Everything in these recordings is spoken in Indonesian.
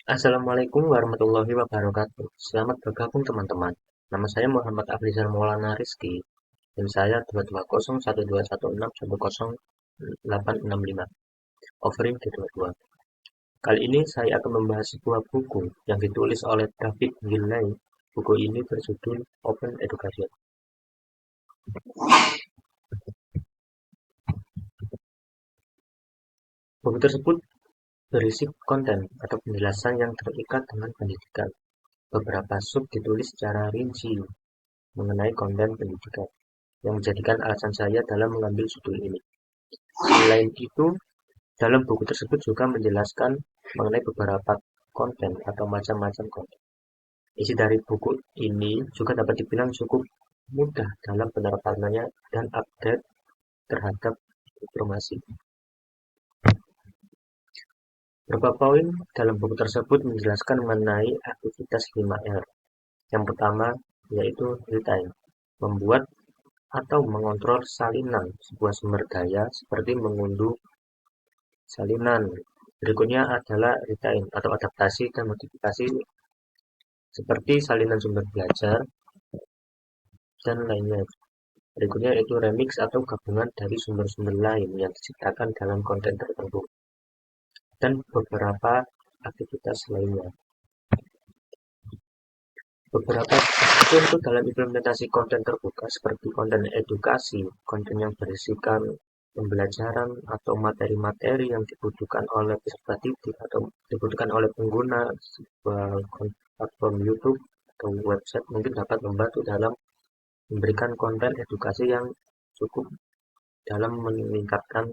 Assalamualaikum warahmatullahi wabarakatuh. Selamat bergabung teman-teman. Nama saya Muhammad Afrizal Maulana Rizky dan saya 2201216100865. Offering D22. Kali ini saya akan membahas sebuah buku yang ditulis oleh David Gilley. Buku ini berjudul Open Education. Buku tersebut berisi konten atau penjelasan yang terikat dengan pendidikan. Beberapa sub ditulis secara rinci mengenai konten pendidikan, yang menjadikan alasan saya dalam mengambil judul ini. Selain itu, dalam buku tersebut juga menjelaskan mengenai beberapa konten atau macam-macam konten. Isi dari buku ini juga dapat dibilang cukup mudah dalam penerapannya dan update terhadap informasi. Beberapa poin dalam buku tersebut menjelaskan mengenai aktivitas 5R. Yang pertama yaitu real-time, membuat atau mengontrol salinan sebuah sumber daya seperti mengunduh salinan. Berikutnya adalah real-time atau adaptasi dan modifikasi seperti salinan sumber belajar dan lainnya. Berikutnya yaitu remix atau gabungan dari sumber-sumber lain yang diciptakan dalam konten tertentu dan beberapa aktivitas lainnya. Beberapa contoh dalam implementasi konten terbuka seperti konten edukasi, konten yang berisikan pembelajaran atau materi-materi yang dibutuhkan oleh peserta didik atau dibutuhkan oleh pengguna sebuah platform YouTube atau website mungkin dapat membantu dalam memberikan konten edukasi yang cukup dalam meningkatkan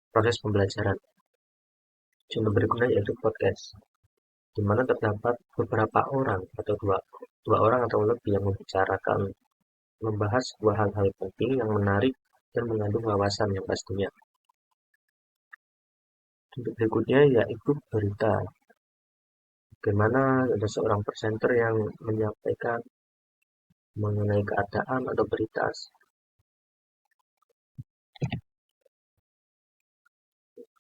proses pembelajaran. Contoh berikutnya yaitu podcast, di mana terdapat beberapa orang atau dua orang atau lebih yang membahas sebuah hal-hal penting yang menarik dan mengandung wawasan yang pastinya. Contoh berikutnya yaitu berita, bagaimana ada seorang presenter yang menyampaikan mengenai keadaan atau berita.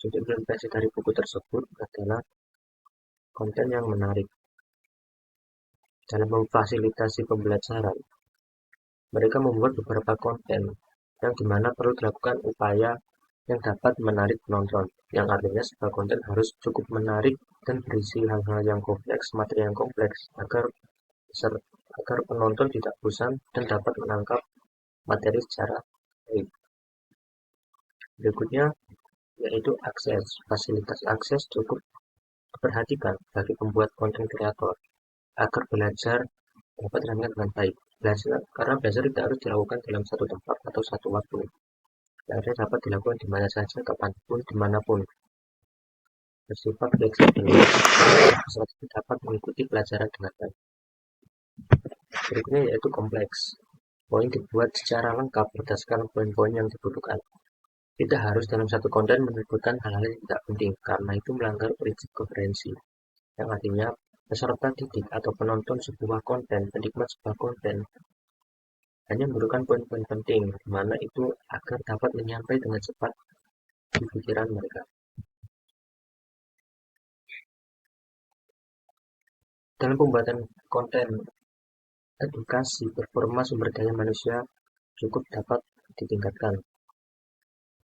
Contoh implementasi dari buku tersebut adalah konten yang menarik. Dalam memfasilitasi pembelajaran, mereka membuat beberapa konten yang dimana perlu dilakukan upaya yang dapat menarik penonton, yang artinya sebuah konten harus cukup menarik dan berisi hal-hal yang kompleks, materi yang kompleks, agar penonton tidak bosan dan dapat menangkap materi secara baik. Berikutnya yaitu akses. Fasilitas akses cukup diperhatikan bagi pembuat konten kreator agar belajar dapat dilakukan dengan baik. Karena belajar tidak harus dilakukan dalam satu tempat atau satu waktu. Belajar dapat dilakukan di mana saja, kapanpun, dimanapun. Bersifat fleksibel, peserta dapat mengikuti pelajaran dengan baik. Berikutnya yaitu kompleks. Poin dibuat secara lengkap berdasarkan poin-poin yang dibutuhkan. Tidak harus dalam satu konten menyebutkan hal-hal yang tidak penting, karena itu melanggar prinsip koherensi, yang artinya peserta didik atau penonton sebuah konten, penikmat sebuah konten, hanya memerlukan poin-poin penting, di mana itu agar dapat menyampaikan dengan cepat di pikiran mereka. Dalam pembuatan konten edukasi, performa sumber daya manusia cukup dapat ditingkatkan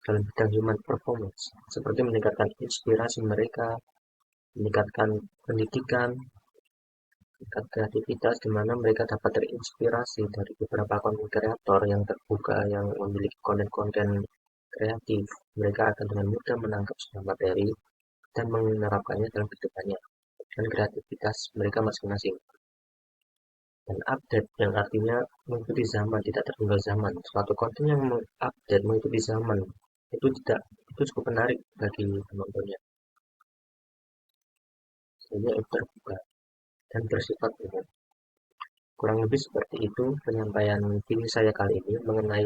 dalam bidang human performance, seperti meningkatkan inspirasi mereka, meningkatkan pendidikan, tingkat kreativitas, di mana mereka dapat terinspirasi dari beberapa konten kreator yang terbuka, yang memiliki konten-konten kreatif. Mereka akan dengan mudah menangkap sebuah materi dan menerapkannya dalam kehidupannya dan kreativitas mereka masing-masing. Dan update yang artinya mengikuti zaman, tidak tertinggal zaman. Suatu konten yang mengupdate mengikuti zaman itu cukup menarik bagi penontonnya. Sehingga itu terbuka dan bersifat umum. Kurang lebih seperti itu penyampaian ini saya kali ini mengenai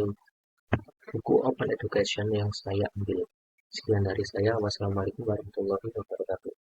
buku Open Education yang saya ambil. Sekian dari saya. Wassalamualaikum warahmatullahi wabarakatuh.